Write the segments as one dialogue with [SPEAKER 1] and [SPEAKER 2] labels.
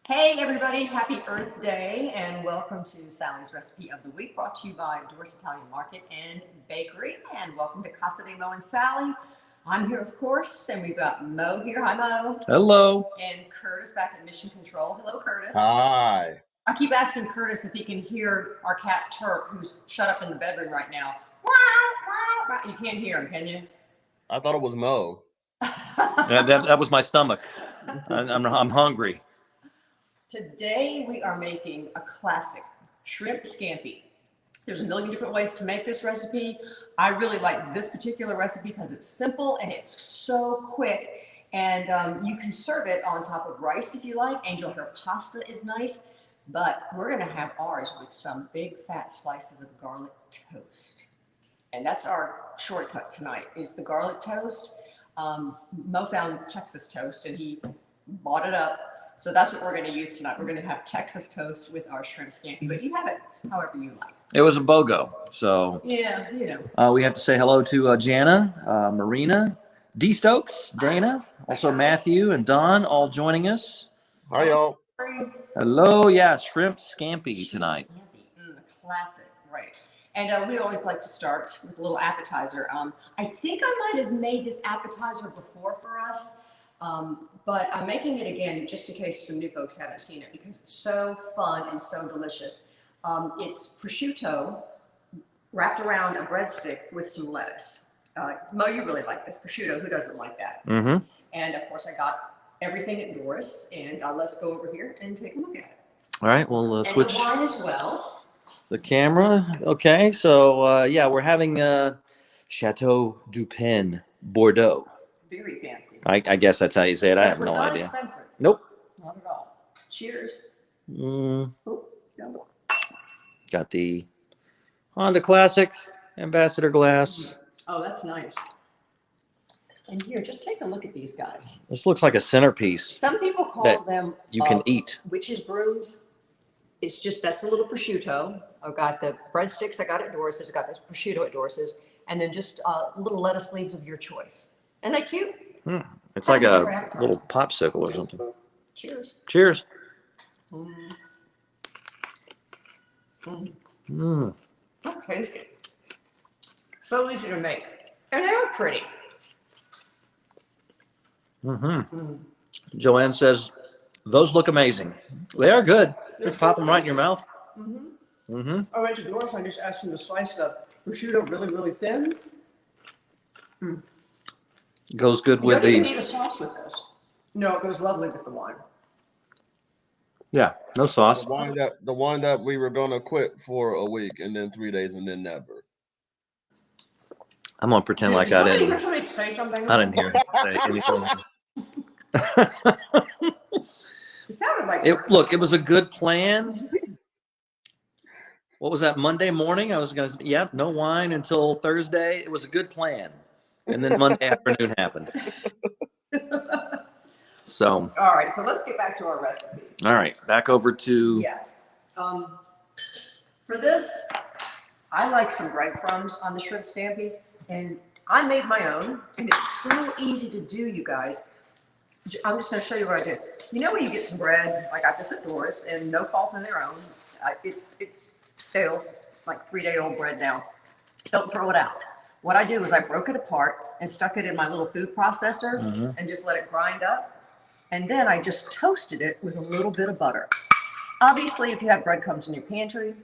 [SPEAKER 1] Hey everybody, happy Earth Day and welcome to Sally's Recipe of the Week, brought to you by Doris Italian Market and Bakery. And welcome to Casa de Mo and Sally. I'm here, of course, and we've got Mo here. Hi, Mo.
[SPEAKER 2] Hello.
[SPEAKER 1] And Curtis back at Mission Control. Hello, Curtis.
[SPEAKER 3] Hi.
[SPEAKER 1] I keep asking Curtis if he can hear our cat Turk, who's shut up in the bedroom right now. You can't hear him, can you?
[SPEAKER 3] I thought it was Mo.
[SPEAKER 2] that was my stomach. I'm hungry.
[SPEAKER 1] Today we are making a classic shrimp scampi. There's a million different ways to make this recipe. I really like this particular recipe because it's simple and it's so quick. And you can serve it on top of rice if you like. Angel hair pasta is nice, but we're gonna have ours with some big fat slices of garlic toast. And that's our shortcut tonight, is the garlic toast. Mo found Texas toast and he bought it up. So that's what we're going to use tonight. We're going to have Texas toast with our shrimp scampi, but you have it however you like.
[SPEAKER 2] It was a BOGO. So
[SPEAKER 1] yeah, you know.
[SPEAKER 2] We have to say hello to Jana, Marina, D. Stokes, Dana, also Matthew and Don, all joining us.
[SPEAKER 3] Hi, y'all.
[SPEAKER 2] Hello. Yeah, shrimp scampi tonight.
[SPEAKER 1] Classic, right. And we always like to start with a little appetizer. I think I might have made this appetizer before for us. But I'm making it again just in case some new folks haven't seen it because it's so fun and so delicious. It's prosciutto wrapped around a breadstick with some lettuce. Mo, you really like this prosciutto. Who doesn't like that?
[SPEAKER 2] Mm-hmm.
[SPEAKER 1] And of course, I got everything at Doris. And let's go over here and take a look at it.
[SPEAKER 2] All right, we'll switch
[SPEAKER 1] the wine as well.
[SPEAKER 2] The camera. Okay, so yeah, we're having Chateau du Pen, Bordeaux.
[SPEAKER 1] Very fancy.
[SPEAKER 2] I guess that's how you say it. I have no idea.
[SPEAKER 1] Expensive.
[SPEAKER 2] Nope.
[SPEAKER 1] Not at all. Cheers.
[SPEAKER 2] Mm.
[SPEAKER 1] Oh, no.
[SPEAKER 2] Got the Honda Classic Ambassador glass.
[SPEAKER 1] Oh, that's nice. And here, just take a look at these guys.
[SPEAKER 2] This looks like a centerpiece.
[SPEAKER 1] Some people call them
[SPEAKER 2] you can eat.
[SPEAKER 1] Witch's brooms. It's just, that's a little prosciutto. I've got the breadsticks I got at Doris's. I got the prosciutto at Doris's. And then just little lettuce leaves of your choice. Isn't that cute?
[SPEAKER 2] It's like a little popsicle or something.
[SPEAKER 1] Cheers.
[SPEAKER 2] Cheers.
[SPEAKER 1] Okay. So easy to make. And they were pretty.
[SPEAKER 2] Joanne says, those look amazing. They are good. Just pop them right in your mouth.
[SPEAKER 1] I went to Doris. I just asked him to slice the prosciutto really, really thin.
[SPEAKER 2] Goes good with the.
[SPEAKER 1] You don't even need a sauce with this. No, it goes lovely with the wine.
[SPEAKER 2] Yeah, no sauce.
[SPEAKER 3] The one that we were gonna quit for a week and then 3 days and then never.
[SPEAKER 2] I'm gonna pretend like I didn't.
[SPEAKER 1] Somebody say something?
[SPEAKER 2] I didn't hear him say anything.
[SPEAKER 1] It sounded like
[SPEAKER 2] Look, it was a good plan. What was that, Monday morning? I was gonna say, yeah, no wine until Thursday. It was a good plan. And then Monday afternoon happened. So.
[SPEAKER 1] All right, so let's get back to our recipe.
[SPEAKER 2] All right, back over to.
[SPEAKER 1] Yeah. For this, I like some breadcrumbs on the shrimp scampi, and I made my own, and it's so easy to do, you guys. I'm just going to show you what I did. You know when you get some bread, I got this at Doris, and no fault in their own. It's stale, like 3-day-old bread now. Don't throw it out. What I did was I broke it apart and stuck it in my little food processor and just let it grind up. And then I just toasted it with a little bit of butter. Obviously, if you have breadcrumbs in your pantry,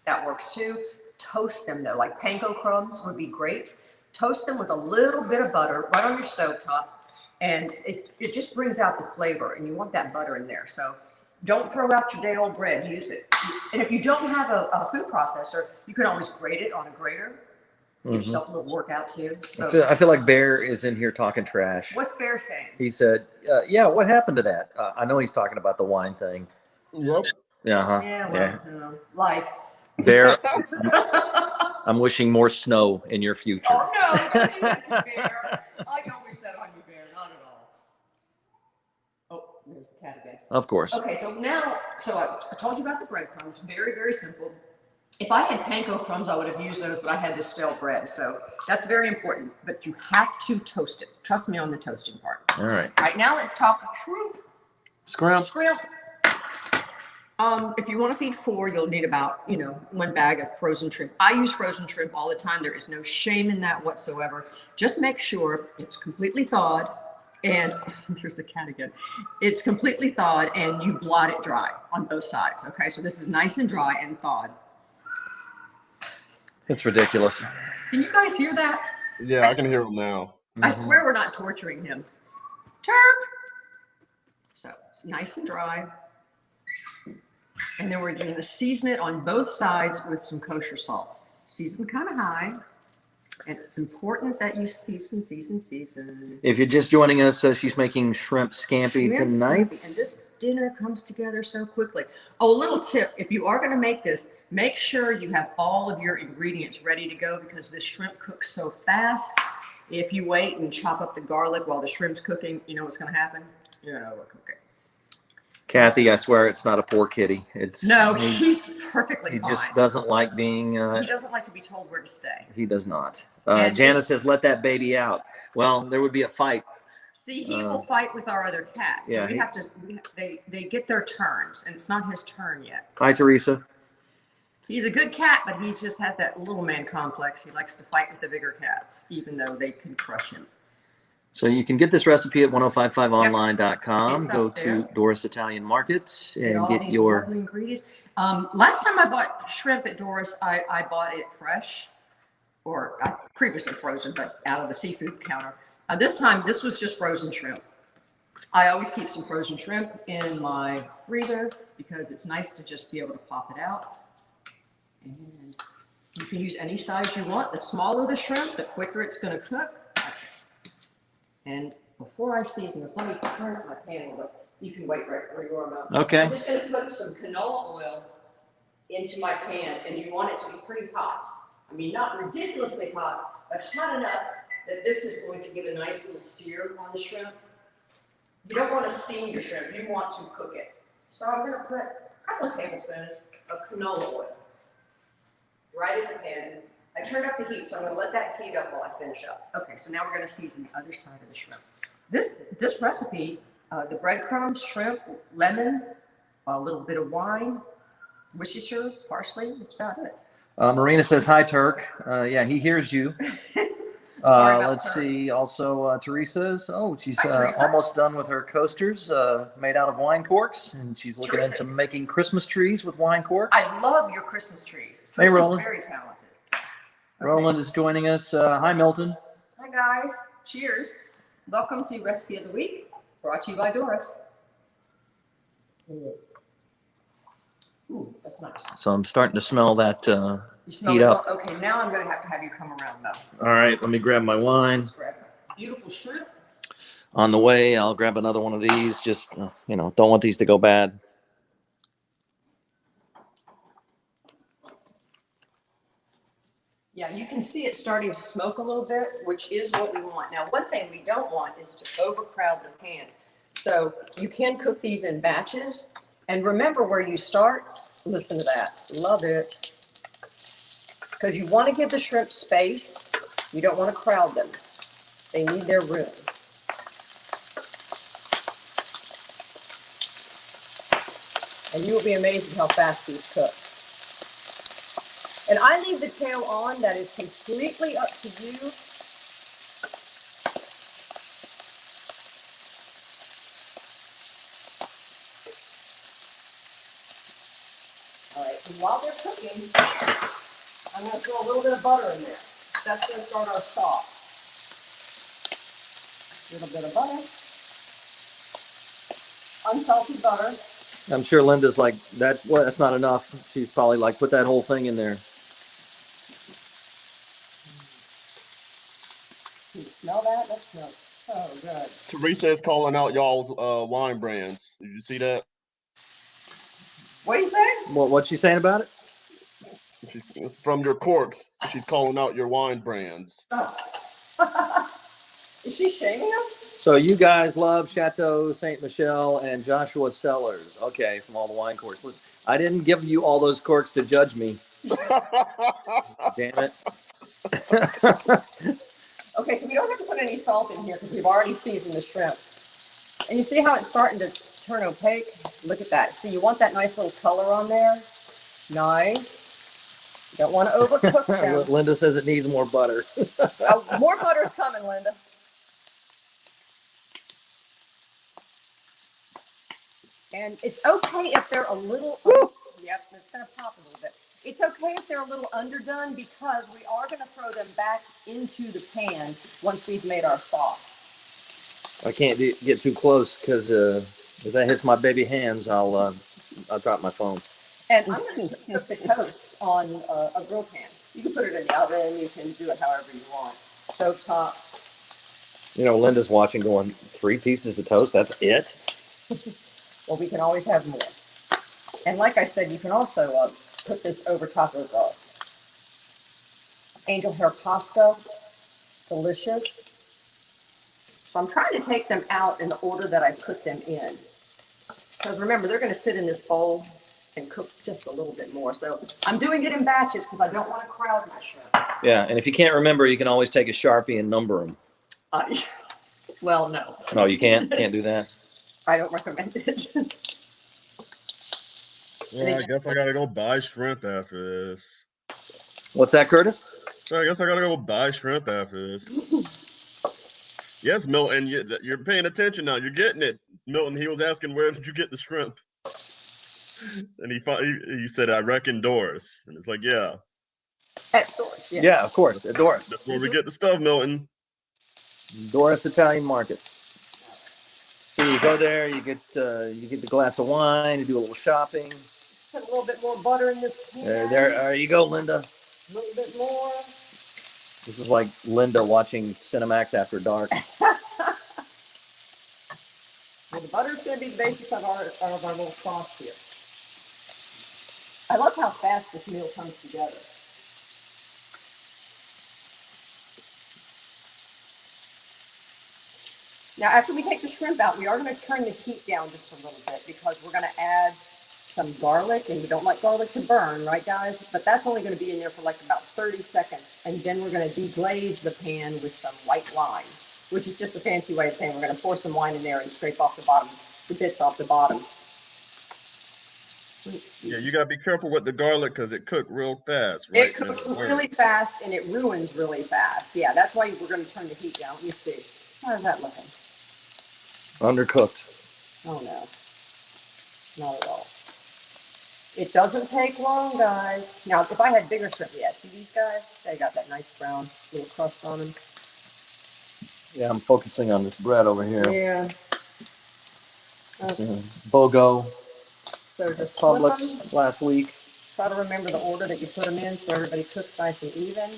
[SPEAKER 1] that works too. Toast them though, like panko crumbs would be great. Toast them with a little bit of butter right on your stovetop. And it just brings out the flavor, and you want that butter in there. So don't throw out your day-old bread. Use it. And if you don't have a food processor, you can always grate it on a grater. Give yourself a little workout too. So,
[SPEAKER 2] I feel like Bear is in here talking trash.
[SPEAKER 1] What's Bear saying?
[SPEAKER 2] He said, yeah, what happened to that? I know he's talking about the wine thing.
[SPEAKER 3] Yep.
[SPEAKER 1] Yeah, well, you know, life.
[SPEAKER 2] Bear, I'm wishing more snow in your future.
[SPEAKER 1] Oh, no, don't do that to Bear. I don't wish that on you, Bear. Not at all. Oh, there's the cat again.
[SPEAKER 2] Of course.
[SPEAKER 1] Okay, so now, I told you about the breadcrumbs. Very, very simple. If I had panko crumbs, I would have used those, but I had this stale bread. So that's very important. But you have to toast it. Trust me on the toasting part.
[SPEAKER 2] All right.
[SPEAKER 1] All right, now let's talk shrimp.
[SPEAKER 2] Scrimp.
[SPEAKER 1] Shrimp. If you want to feed 4, you'll need about, 1 bag of frozen shrimp. I use frozen shrimp all the time. There is no shame in that whatsoever. Just make sure it's completely thawed and there's the cat again. It's completely thawed and you blot it dry on both sides. Okay, so this is nice and dry and thawed.
[SPEAKER 2] It's ridiculous.
[SPEAKER 1] Can you guys hear that?
[SPEAKER 3] Yeah, I can hear him now.
[SPEAKER 1] I swear we're not torturing him. Turk! So it's nice and dry. And then we're going to season it on both sides with some kosher salt. Season kind of high. And it's important that you season.
[SPEAKER 2] If you're just joining us, she's making shrimp scampi
[SPEAKER 1] Shrimp
[SPEAKER 2] tonight.
[SPEAKER 1] scampi. And this dinner comes together so quickly. Oh, a little tip. If you are going to make this, make sure you have all of your ingredients ready to go because this shrimp cooks so fast. If you wait and chop up the garlic while the shrimp's cooking, you know what's going to happen? You're going to overcook it.
[SPEAKER 2] Kathy, I swear it's not a poor kitty.
[SPEAKER 1] He's perfectly fine.
[SPEAKER 2] He just doesn't like being.
[SPEAKER 1] He doesn't like to be told where to stay.
[SPEAKER 2] He does not. Janice says, "Let that baby out." Well, there would be a fight.
[SPEAKER 1] See, he will fight with our other cat. So
[SPEAKER 2] yeah,
[SPEAKER 1] we have to. They get their turns, and it's not his turn yet.
[SPEAKER 2] Hi, Teresa.
[SPEAKER 1] He's a good cat, but he just has that little man complex. He likes to fight with the bigger cats, even though they can crush him.
[SPEAKER 2] So you can get this recipe at 1055online.com.
[SPEAKER 1] Yep.
[SPEAKER 2] Go to Doris Italian Market and get
[SPEAKER 1] these
[SPEAKER 2] your
[SPEAKER 1] lovely ingredients. Last time I bought shrimp at Doris, I bought it fresh, or previously frozen, but out of the seafood counter. This time, this was just frozen shrimp. I always keep some frozen shrimp in my freezer because it's nice to just be able to pop it out. And you can use any size you want. The smaller the shrimp, the quicker it's going to cook. And before I season this, let me turn up my pan a little. You can wait right where you are, Mel.
[SPEAKER 2] Okay.
[SPEAKER 1] I'm just going to put some canola oil into my pan, and you want it to be pretty hot. I mean, not ridiculously hot, but hot enough that this is going to give a nice little sear on the shrimp. You don't want to steam your shrimp. You want to cook it. So I'm going to put a couple of tablespoons of canola oil right in the pan. I turned up the heat, so I'm going to let that heat up while I finish up. Okay, so now we're going to season the other side of the shrimp. This recipe, the breadcrumbs, shrimp, lemon, a little bit of wine, Worcestershire, parsley, that's about it.
[SPEAKER 2] Marina says, "Hi, Turk." Yeah, he hears you. Let's see. Also, Teresa's. Oh, she's almost done with her coasters made out of wine corks, and she's looking into making Christmas trees with wine corks.
[SPEAKER 1] I love your Christmas trees.
[SPEAKER 2] Hey, Roland.
[SPEAKER 1] Very talented.
[SPEAKER 2] Okay. Roland is joining us. Hi, Milton.
[SPEAKER 1] Hi, guys. Cheers. Welcome to Recipe of the Week, brought to you by Doris. Ooh, that's nice.
[SPEAKER 2] So I'm starting to smell that
[SPEAKER 1] you smell
[SPEAKER 2] heat up.
[SPEAKER 1] Okay, now I'm going to have you come around, though.
[SPEAKER 2] All right, let me grab my wine.
[SPEAKER 1] Beautiful shrimp.
[SPEAKER 2] On the way, I'll grab another one of these. Just, don't want these to go bad.
[SPEAKER 1] Yeah, you can see it starting to smoke a little bit, which is what we want. Now, one thing we don't want is to overcrowd the pan. So you can cook these in batches. And remember where you start. Listen to that. Love it. Because you want to give the shrimp space. You don't want to crowd them. They need their room. And you will be amazed at how fast these cook. And I leave the tail on. That is completely up to you. All right, and while they're cooking, I'm going to throw a little bit of butter in there. That's going to start our sauce. A little bit of butter. Unsalted butter.
[SPEAKER 2] I'm sure Linda's like, well, that's not enough. She's probably like, put that whole thing in there.
[SPEAKER 1] Can you smell that? That smells so good.
[SPEAKER 3] Teresa is calling out y'all's wine brands. Did you see that?
[SPEAKER 1] What do you say?
[SPEAKER 2] What's she saying about it?
[SPEAKER 3] She's from your corks. She's calling out your wine brands.
[SPEAKER 1] Oh. Is she shaming us?
[SPEAKER 2] So you guys love Chateau Saint Michelle and Joshua Cellars. Okay, from all the wine corks. Listen, I didn't give you all those corks to judge me. Damn it.
[SPEAKER 1] Okay, so we don't have to put any salt in here because we've already seasoned the shrimp. And you see how it's starting to turn opaque. Look at that. See, you want that nice little color on there. Nice. You don't want to overcook them.
[SPEAKER 2] Linda says it needs more butter.
[SPEAKER 1] Oh, more butter's coming, Linda. And it's okay if they're a little, yep, it's going to pop a little bit. It's okay if they're a little underdone because we are going to throw them back into the pan once we've made our sauce.
[SPEAKER 2] I can't get too close because if that hits my baby hands, I'll drop my phone.
[SPEAKER 1] And I'm going to cook the toast on a grill pan. You can put it in the oven. You can do it however you want. Stove top.
[SPEAKER 2] You know, Linda's watching going, 3 pieces of toast? That's it?
[SPEAKER 1] Well, we can always have more. And like I said, you can also put this over top of angel hair pasta. Delicious. So I'm trying to take them out in the order that I put them in. Because remember, they're going to sit in this bowl and cook just a little bit more. So I'm doing it in batches because I don't want to crowd my shrimp.
[SPEAKER 2] Yeah, and if you can't remember, you can always take a Sharpie and number them.
[SPEAKER 1] Well, no.
[SPEAKER 2] No, you can't? Can't do that?
[SPEAKER 1] I don't recommend it.
[SPEAKER 3] Well, I guess I gotta go buy shrimp after this.
[SPEAKER 2] What's that, Curtis?
[SPEAKER 3] So I guess I gotta go buy shrimp after this. Yes, Milton, you're paying attention now. You're getting it. Milton, he was asking, where did you get the shrimp? And he said, I reckon Doris. And it's like, yeah.
[SPEAKER 1] At Doris, yes.
[SPEAKER 2] Yeah, of course, at Doris.
[SPEAKER 3] That's where we get the stuff, Milton.
[SPEAKER 2] Doris Italian Market. So you go there, you get the glass of wine, you do a little shopping.
[SPEAKER 1] Put a little bit more butter in this pan.
[SPEAKER 2] There you go, Linda.
[SPEAKER 1] A little bit more.
[SPEAKER 2] This is like Linda watching Cinemax After Dark.
[SPEAKER 1] Well, the butter is going to be the basis of our little sauce here. I love how fast this meal comes together. Now, after we take the shrimp out, we are going to turn the heat down just a little bit because we're going to add some garlic, and we don't like garlic to burn, right, guys? But that's only going to be in there for like about 30 seconds, and then we're going to deglaze the pan with some white wine, which is just a fancy way of saying we're going to pour some wine in there and scrape off the bits off the bottom.
[SPEAKER 3] Yeah, you gotta be careful with the garlic because it cooked real fast, right?
[SPEAKER 1] It cooks really fast and it ruins really fast. Yeah, that's why we're going to turn the heat down. Let me see. How's that looking?
[SPEAKER 2] Undercooked.
[SPEAKER 1] Oh no, not at all. It doesn't take long, guys. Now, if I had bigger shrimp, yeah, see these guys? They got that nice brown little crust on them.
[SPEAKER 2] Yeah, I'm focusing on this bread over here.
[SPEAKER 1] Yeah. Okay.
[SPEAKER 2] Bogo.
[SPEAKER 1] So just flip them.
[SPEAKER 2] Publix last week.
[SPEAKER 1] Try to remember the order that you put them in so everybody cooks nice and even.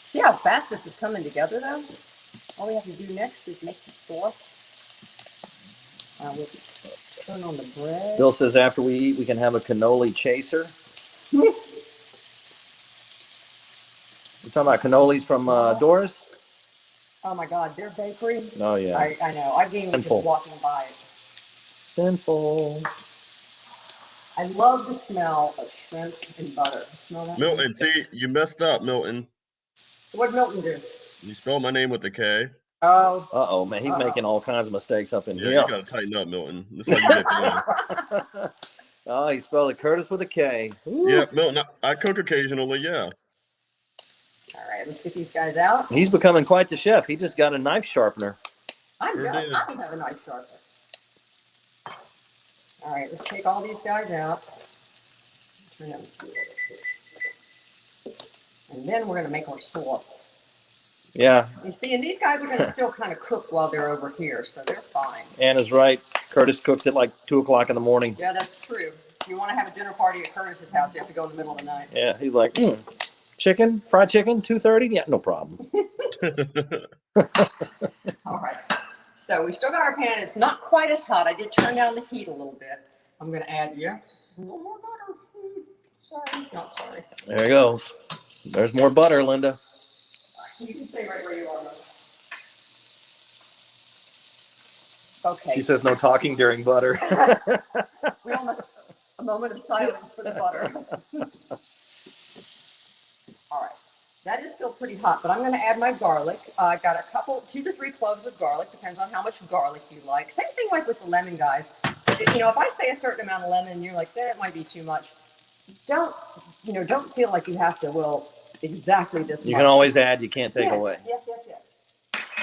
[SPEAKER 1] See how fast this is coming together, though? All we have to do next is make the sauce. We'll turn on the bread.
[SPEAKER 2] Bill says after we eat, we can have a cannoli chaser. You're talking about cannolis from Doris?
[SPEAKER 1] Oh my God, their bakery.
[SPEAKER 2] Oh yeah.
[SPEAKER 1] I know. I gained just walking by it.
[SPEAKER 2] Simple.
[SPEAKER 1] I love the smell of shrimp and butter. Smell that?
[SPEAKER 3] Milton, see, you messed up, Milton.
[SPEAKER 1] What'd Milton do?
[SPEAKER 3] You spelled my name with a K.
[SPEAKER 1] Oh.
[SPEAKER 2] Uh-oh, man. He's making all kinds of mistakes up in
[SPEAKER 3] Yeah,
[SPEAKER 2] here.
[SPEAKER 3] you gotta tighten up, Milton. This is how you get me.
[SPEAKER 2] Oh, he spelled it Curtis with a K. Ooh.
[SPEAKER 3] Yeah, Milton, I cook occasionally, yeah.
[SPEAKER 1] All right, let's get these guys out.
[SPEAKER 2] He's becoming quite the chef. He just got a knife sharpener.
[SPEAKER 1] I don't have a knife sharpener. All right, let's take all these guys out. Turn them. And then we're going to make our sauce.
[SPEAKER 2] Yeah.
[SPEAKER 1] You see, and these guys are going to still kind of cook while they're over here, so they're fine.
[SPEAKER 2] Anna's right. Curtis cooks at like 2 o'clock in the morning.
[SPEAKER 1] Yeah, that's true. If you want to have a dinner party at Curtis's house, you have to go in the middle of the night.
[SPEAKER 2] Yeah, he's like, chicken, fried chicken, 2:30? Yeah, no problem.
[SPEAKER 1] All right. So we've still got our pan. It's not quite as hot. I did turn down the heat a little bit. I'm going to add, a little more butter. Sorry. Not sorry.
[SPEAKER 2] There it goes. There's more butter, Linda.
[SPEAKER 1] You can stay right where you are. Okay.
[SPEAKER 2] She says no talking during butter.
[SPEAKER 1] We almost a moment of silence for the butter. All right. That is still pretty hot, but I'm going to add my garlic. I got a couple, 2 to 3 cloves of garlic, depends on how much garlic you like. Same thing like with the lemon, guys. You know, if I say a certain amount of lemon, you're like, that might be too much. Don't, you know, don't feel like you have to, well, exactly this much.
[SPEAKER 2] You can always add, you can't take away.
[SPEAKER 1] Yes.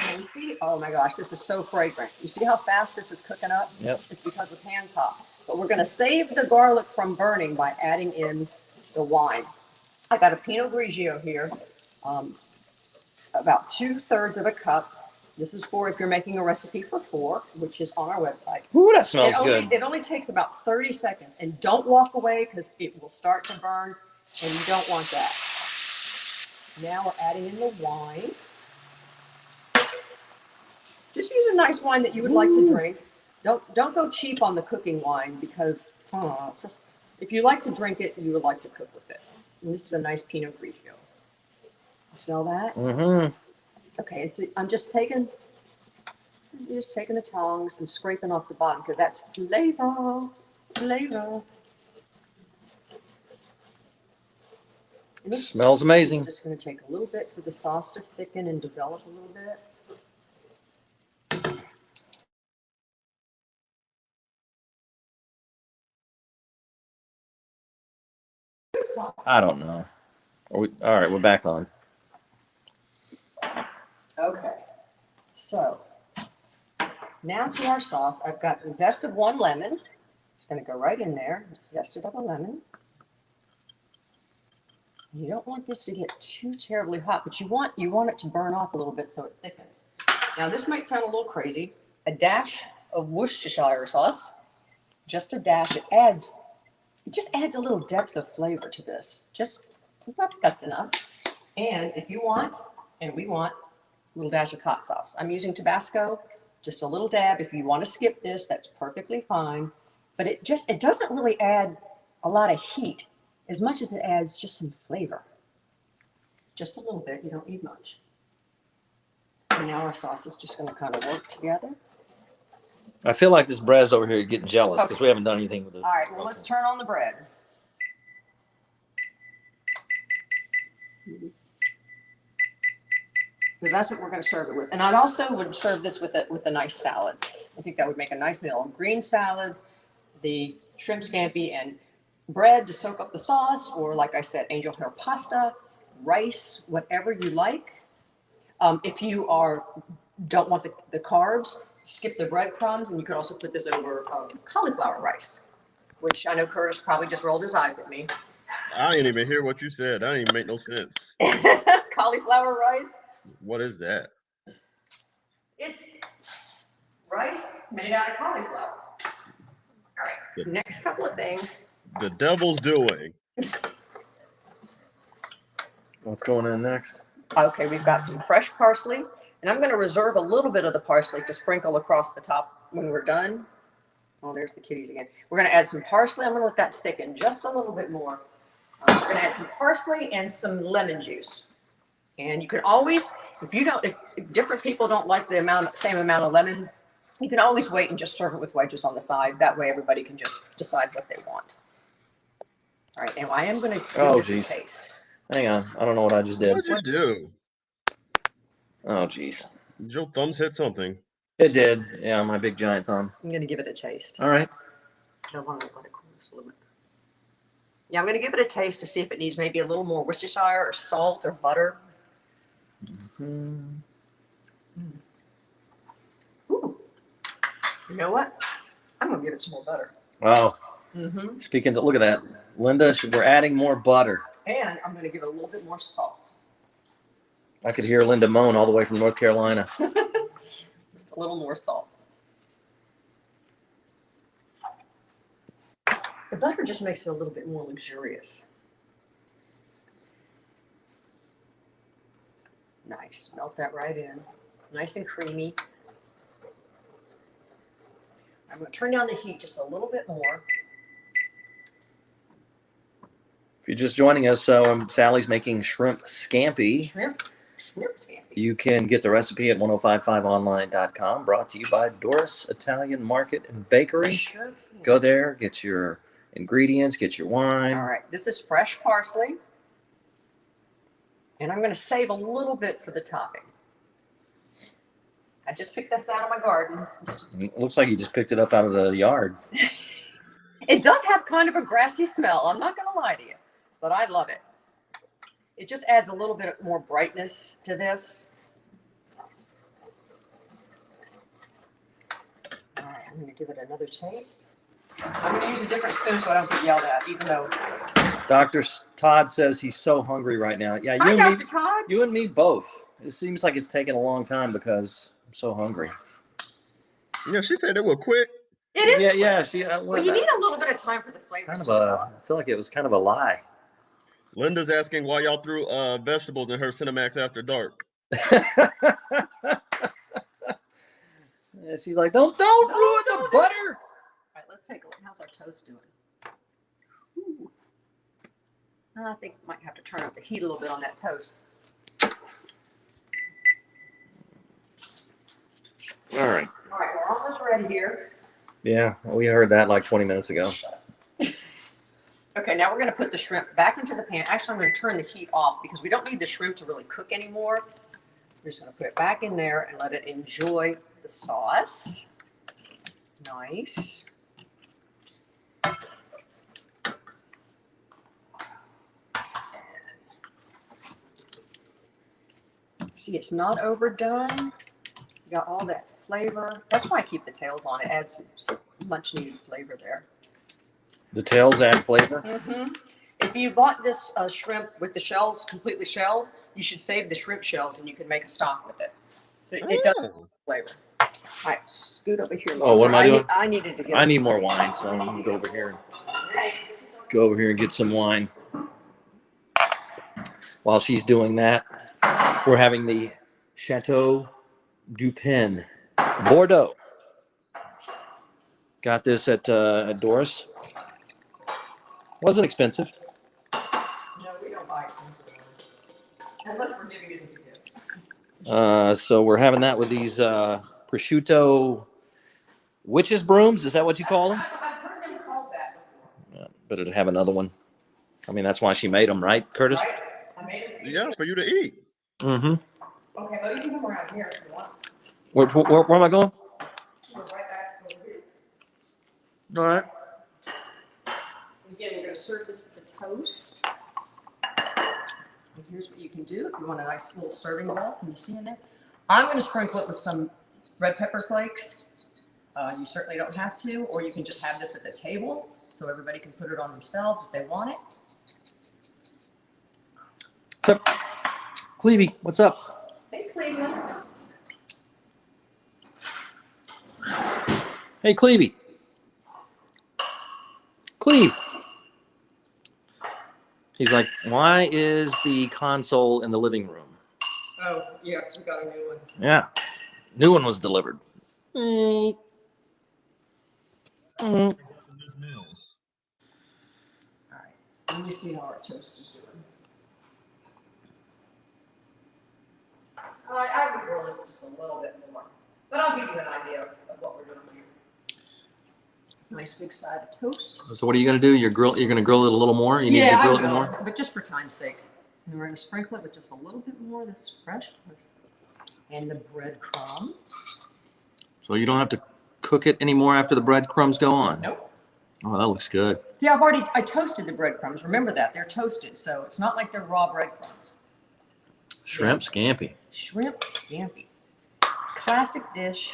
[SPEAKER 1] And you see, oh my gosh, this is so fragrant. You see how fast this is cooking up?
[SPEAKER 2] Yep.
[SPEAKER 1] It's because the pan's hot. But we're going to save the garlic from burning by adding in the wine. I got a Pinot Grigio here, about 2/3 of a cup. This is for if you're making a recipe for 4, which is on our website.
[SPEAKER 2] Ooh, that smells good.
[SPEAKER 1] It only takes about 30 seconds. And don't walk away because it will start to burn, and you don't want that. Now we're adding in the wine. Just use a nice wine that you would like to drink. Don't go cheap on the cooking wine because just if you like to drink it, you would like to cook with it. And this is a nice Pinot Grigio. You smell that?
[SPEAKER 2] Mm-hmm.
[SPEAKER 1] Okay, I'm just taking the tongs and scraping off the bottom because that's flavor. And
[SPEAKER 2] Smells amazing.
[SPEAKER 1] It's just going to take a little bit for the sauce to thicken and develop a little bit.
[SPEAKER 2] I don't know. All right, we're back on.
[SPEAKER 1] Okay, so now to our sauce. I've got the zest of 1 lemon. It's going to go right in there. Zested of a lemon. You don't want this to get too terribly hot, but you want it to burn off a little bit so it thickens. Now this might sound a little crazy. A dash of Worcestershire sauce, just a dash. It just adds a little depth of flavor to this. That's enough. And if you want, and we want, a little dash of hot sauce. I'm using Tabasco, just a little dab. If you want to skip this, that's perfectly fine. But it doesn't really add a lot of heat as much as it adds just some flavor. Just a little bit, you don't need much. And now our sauce is just going to kind of work together.
[SPEAKER 2] I feel like this bread's over here getting jealous because we haven't done anything with it.
[SPEAKER 1] All right, well, let's turn on the bread. Because that's what we're going to serve it with. And I'd also would serve this with a nice salad. I think that would make a nice meal. Green salad, the shrimp scampi, and bread to soak up the sauce, or like I said, angel hair pasta, rice, whatever you like. If you don't want the carbs, skip the breadcrumbs, and you could also put this over cauliflower rice, which I know Curtis probably just rolled his eyes at me.
[SPEAKER 3] I didn't even hear what you said. That didn't even make no sense.
[SPEAKER 1] Cauliflower rice?
[SPEAKER 3] What is that?
[SPEAKER 1] It's rice made out of cauliflower. All right, next couple of things.
[SPEAKER 3] The devil's doing.
[SPEAKER 2] What's going in next?
[SPEAKER 1] Okay, we've got some fresh parsley, and I'm going to reserve a little bit of the parsley to sprinkle across the top when we're done. Oh, there's the kitties again. We're going to add some parsley. I'm going to let that thicken just a little bit more. We're going to add some parsley and some lemon juice. And you can always, if different people don't like the same amount of lemon, you can always wait and just serve it with wedges on the side. That way everybody can just decide what they want. All right, now I am going to give this a taste.
[SPEAKER 2] Hang on, I don't know what I just did.
[SPEAKER 3] What did you do?
[SPEAKER 2] Oh, geez.
[SPEAKER 3] Did your thumbs hit something?
[SPEAKER 2] It did. Yeah, my big giant thumb.
[SPEAKER 1] I'm going to give it a taste.
[SPEAKER 2] All right.
[SPEAKER 1] I want to let it cool just a little bit. Yeah, I'm going to give it a taste to see if it needs maybe a little more Worcestershire or salt or butter. Mm-hmm. Ooh. You know what? I'm going to give it some more butter.
[SPEAKER 2] Wow.
[SPEAKER 1] Mm-hmm.
[SPEAKER 2] Speaking to, look at that. Linda, we're adding more butter.
[SPEAKER 1] And I'm going to give it a little bit more salt.
[SPEAKER 2] I could hear Linda moan all the way from North Carolina.
[SPEAKER 1] Just a little more salt. The butter just makes it a little bit more luxurious. Nice. Melt that right in. Nice and creamy. I'm going to turn down the heat just a little bit more.
[SPEAKER 2] If you're just joining us, Sally's making shrimp scampi.
[SPEAKER 1] Shrimp scampi.
[SPEAKER 2] You can get the recipe at 1055online.com. Brought to you by Doris Italian Market and Bakery.
[SPEAKER 1] Sure.
[SPEAKER 2] Go there, get your ingredients, get your wine.
[SPEAKER 1] All right. This is fresh parsley. And I'm going to save a little bit for the topping. I just picked this out of my garden.
[SPEAKER 2] It looks like you just picked it up out of the yard.
[SPEAKER 1] It does have kind of a grassy smell. I'm not going to lie to you, but I love it. It just adds a little bit more brightness to this. All right, I'm going to give it another taste. I'm going to use a different spoon so I don't get yelled at, even though.
[SPEAKER 2] Dr. Todd says he's so hungry right now. Yeah,
[SPEAKER 1] Hi,
[SPEAKER 2] you and
[SPEAKER 1] Dr.
[SPEAKER 2] me,
[SPEAKER 1] Todd.
[SPEAKER 2] you and me both. It seems like it's taking a long time because I'm so hungry.
[SPEAKER 3] Yeah, she said it was quick.
[SPEAKER 1] It is.
[SPEAKER 2] Yeah,
[SPEAKER 1] quick.
[SPEAKER 2] yeah. She,
[SPEAKER 1] Well, you need a little bit of time for the flavor.
[SPEAKER 2] kind of a. I feel like it was kind of a lie.
[SPEAKER 3] Linda's asking why y'all threw vegetables in her Cinemax After Dark.
[SPEAKER 2] She's like, don't ruin the butter.
[SPEAKER 1] All right, let's take a look. How's our toast doing? Ooh. I think I might have to turn up the heat a little bit on that toast.
[SPEAKER 2] All right.
[SPEAKER 1] All right, we're almost ready here.
[SPEAKER 2] Yeah, we heard that like 20 minutes ago.
[SPEAKER 1] Okay, now we're going to put the shrimp back into the pan. Actually, I'm going to turn the heat off because we don't need the shrimp to really cook anymore. We're just going to put it back in there and let it enjoy the sauce. Nice. See, it's not overdone. You got all that flavor. That's why I keep the tails on. It adds some much needed flavor there.
[SPEAKER 2] The tails add flavor.
[SPEAKER 1] Mm-hmm. If you bought this shrimp with the shells completely shelled, you should save the shrimp shells and you can make a stock with it. It does flavor. All right, scoot over here.
[SPEAKER 2] Oh, what am I doing?
[SPEAKER 1] I needed to get.
[SPEAKER 2] I need more wine, so I'm gonna go over here. Go over here and get some wine. While she's doing that, we're having the Chateau du Pen Bordeaux. Got this at Doris. Wasn't expensive.
[SPEAKER 1] No, we don't buy it unless we're giving it as a gift.
[SPEAKER 2] So we're having that with these prosciutto witches brooms. Is that what you call them?
[SPEAKER 1] I've heard them called that before.
[SPEAKER 2] Yeah, but it'd have another one. I mean, that's why she made them, right, Curtis?
[SPEAKER 1] Right? I made it.
[SPEAKER 3] Yeah, for you to eat.
[SPEAKER 2] Mm-hmm.
[SPEAKER 1] Okay, well, you can come around here if you want.
[SPEAKER 2] Where am I going?
[SPEAKER 1] We're right back over here.
[SPEAKER 2] All right.
[SPEAKER 1] Again, you're going to serve this with the toast. And here's what you can do if you want a nice little serving bowl. Can you see in there? I'm going to sprinkle it with some red pepper flakes. You certainly don't have to, or you can just have this at the table so everybody can put it on themselves if they want it.
[SPEAKER 2] What's up? Clevie, what's up?
[SPEAKER 1] Hey, Cleveland.
[SPEAKER 2] Hey, Clevie. Cleve. He's like, why is the console in the living room?
[SPEAKER 1] Oh, yes, we got a new one.
[SPEAKER 2] Yeah. New one was delivered. Mm. Mm.
[SPEAKER 1] All right, let me see how our toast is doing. I would grill this just a little bit more, but I'll give you an idea of what we're doing here. Nice big side of toast.
[SPEAKER 2] So what are you going to do? You're going to grill it a little more? You need to grill it more?
[SPEAKER 1] But just for time's sake. And we're going to sprinkle it with just a little bit more of this fresh and the breadcrumbs.
[SPEAKER 2] So you don't have to cook it anymore after the breadcrumbs go on?
[SPEAKER 1] Nope.
[SPEAKER 2] Oh, that looks good.
[SPEAKER 1] See, I toasted the breadcrumbs. Remember that. They're toasted, so it's not like they're raw breadcrumbs.
[SPEAKER 2] Shrimp scampi.
[SPEAKER 1] Shrimp scampi. Classic dish.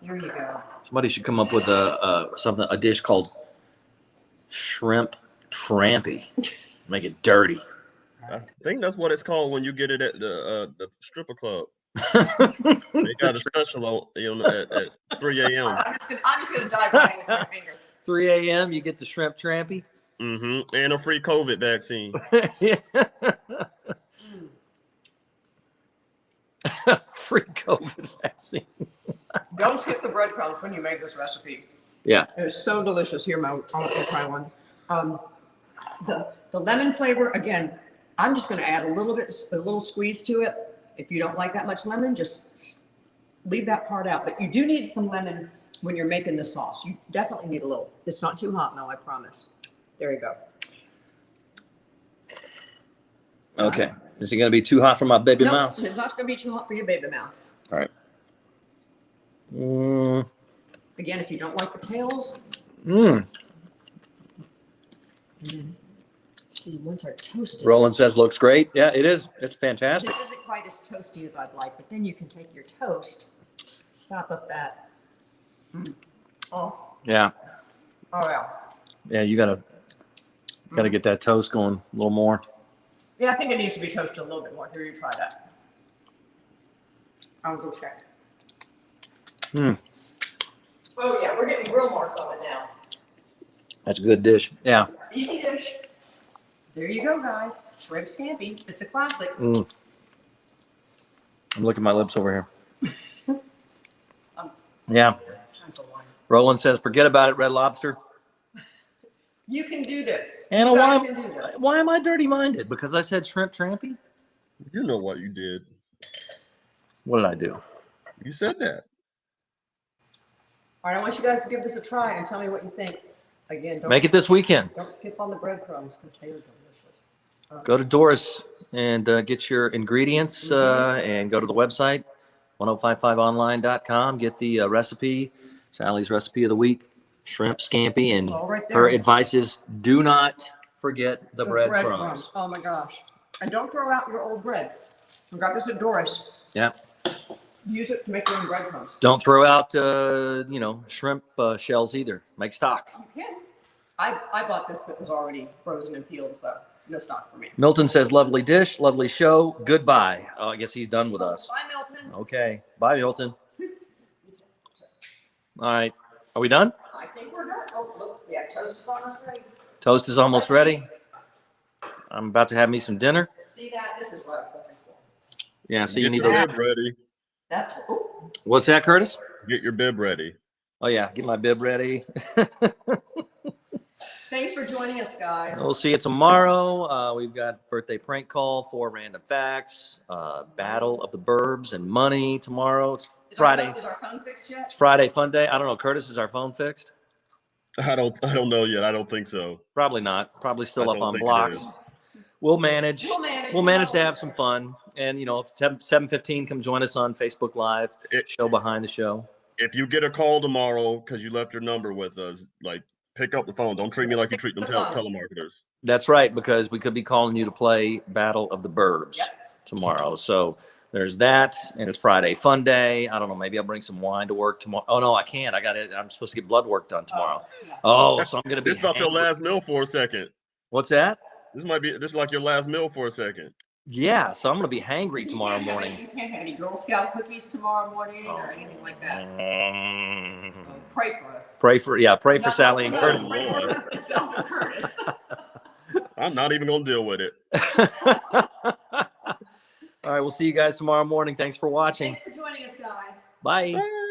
[SPEAKER 1] Here you go.
[SPEAKER 2] Somebody should come up with a dish called shrimp trampy. Make it dirty.
[SPEAKER 3] I think that's what it's called when you get it at the stripper club. They got a special on at 3 a.m.
[SPEAKER 1] I'm just gonna dive right in with my fingers.
[SPEAKER 2] 3 a.m. You get the shrimp trampy.
[SPEAKER 3] Mm-hmm. And a free COVID vaccine.
[SPEAKER 2] Yeah. Free COVID vaccine.
[SPEAKER 1] Don't skip the breadcrumbs when you make this recipe.
[SPEAKER 2] Yeah.
[SPEAKER 1] It's so delicious. Here, Mo, I'll try one. The lemon flavor, again, I'm just going to add a little squeeze to it. If you don't like that much lemon, just leave that part out. But you do need some lemon when you're making the sauce. You definitely need a little. It's not too hot, Mel, I promise. There you go.
[SPEAKER 2] Okay. Is it going to be too hot for my baby
[SPEAKER 1] Nope,
[SPEAKER 2] mouth?
[SPEAKER 1] it's not going to be too hot for your baby mouth.
[SPEAKER 2] All right.
[SPEAKER 1] Again, if you don't like the tails, see, once our toast is
[SPEAKER 2] Roland says looks great. Yeah, it is. It's fantastic.
[SPEAKER 1] It isn't quite as toasty as I'd like, but then you can take your toast, sop up that. Oh,
[SPEAKER 2] Yeah.
[SPEAKER 1] oh yeah.
[SPEAKER 2] Yeah, you gotta get that toast going a little more.
[SPEAKER 1] Yeah, I think it needs to be toasted a little bit more. Here, you try that. I'll go check. Oh yeah, we're getting grill marks on it now.
[SPEAKER 2] That's a good dish. Yeah.
[SPEAKER 1] Easy dish. There you go, guys. Shrimp scampi. It's a classic.
[SPEAKER 2] I'm licking my lips over here. Yeah.
[SPEAKER 1] Time for wine.
[SPEAKER 2] Roland says, forget about it, Red Lobster.
[SPEAKER 1] You can do this.
[SPEAKER 2] Anna,
[SPEAKER 1] You guys can do this.
[SPEAKER 2] why am I dirty-minded? Because I said shrimp trampy?
[SPEAKER 3] You know what you did.
[SPEAKER 2] What did I do?
[SPEAKER 3] You said that.
[SPEAKER 1] All right, I want you guys to give this a try and tell me what you think. Again, don't
[SPEAKER 2] Make it this weekend.
[SPEAKER 1] Don't skip on the breadcrumbs because they are delicious.
[SPEAKER 2] Go to Doris and get your ingredients and go to the website, 1055online.com. Get the recipe, Sally's recipe of the week, shrimp scampi. And
[SPEAKER 1] all right there.
[SPEAKER 2] her advice is do not forget the breadcrumbs.
[SPEAKER 1] Oh my gosh. And don't throw out your old bread. We got this at Doris.
[SPEAKER 2] Yeah.
[SPEAKER 1] Use it to make your own breadcrumbs.
[SPEAKER 2] Don't throw out, shrimp shells either. Make stock.
[SPEAKER 1] You can. I bought this that was already frozen and peeled, so no stock for me.
[SPEAKER 2] Milton says, lovely dish, lovely show. Goodbye. Oh, I guess he's done with us.
[SPEAKER 1] Bye, Milton.
[SPEAKER 2] Okay. Bye, Milton. All right. Are we done?
[SPEAKER 1] I think we're done. Oh, look. Yeah, toast is almost ready.
[SPEAKER 2] Toast is almost
[SPEAKER 1] Let's
[SPEAKER 2] ready. I'm about to have me some dinner.
[SPEAKER 1] See that? This is what I was looking for.
[SPEAKER 2] Yeah, so you
[SPEAKER 3] Get
[SPEAKER 2] need
[SPEAKER 3] your
[SPEAKER 2] those.
[SPEAKER 3] bib ready.
[SPEAKER 1] That's oh.
[SPEAKER 2] What's that, Curtis?
[SPEAKER 3] Get your bib ready.
[SPEAKER 2] Oh, yeah. Get my bib ready.
[SPEAKER 1] Thanks for joining us, guys.
[SPEAKER 2] We'll see you tomorrow. We've got birthday prank call, 4 random facts, battle of the burbs and money tomorrow. It's Friday.
[SPEAKER 1] Is our phone fixed yet?
[SPEAKER 2] It's Friday fun day. I don't know. Curtis, is our phone fixed?
[SPEAKER 3] I don't know yet. I don't think so.
[SPEAKER 2] Probably not. Probably still
[SPEAKER 3] I
[SPEAKER 2] up
[SPEAKER 3] don't
[SPEAKER 2] on
[SPEAKER 3] think it
[SPEAKER 2] blocks.
[SPEAKER 3] is.
[SPEAKER 2] We'll manage. We'll manage to
[SPEAKER 1] know.
[SPEAKER 2] have some fun. And, if 7:15, come join us on Facebook Live, show behind the show.
[SPEAKER 3] If you get a call tomorrow because you left your number with us, pick up the phone. Don't treat me like you treat them telemarketers.
[SPEAKER 2] That's right, because we could be calling you to play Battle of the Burbs tomorrow. So there's that, and it's Friday fun day. I don't know. Maybe I'll bring some wine to work tomorrow. Oh no, I can't. I got it. I'm supposed to get blood work done tomorrow. So I'm gonna be.
[SPEAKER 3] This about your last meal for a second.
[SPEAKER 2] What's that?
[SPEAKER 3] This is like your last meal for a second.
[SPEAKER 2] Yeah, so I'm gonna be hangry tomorrow morning.
[SPEAKER 1] You can't have any Girl Scout cookies tomorrow morning or anything like that. Pray for us.
[SPEAKER 2] Pray for Sally and Curtis.
[SPEAKER 1] Pray for myself and Curtis.
[SPEAKER 3] I'm not even gonna deal with it.
[SPEAKER 2] All right, we'll see you guys tomorrow morning. Thanks for watching.
[SPEAKER 1] Thanks for joining us, guys.
[SPEAKER 2] Bye.
[SPEAKER 3] Bye.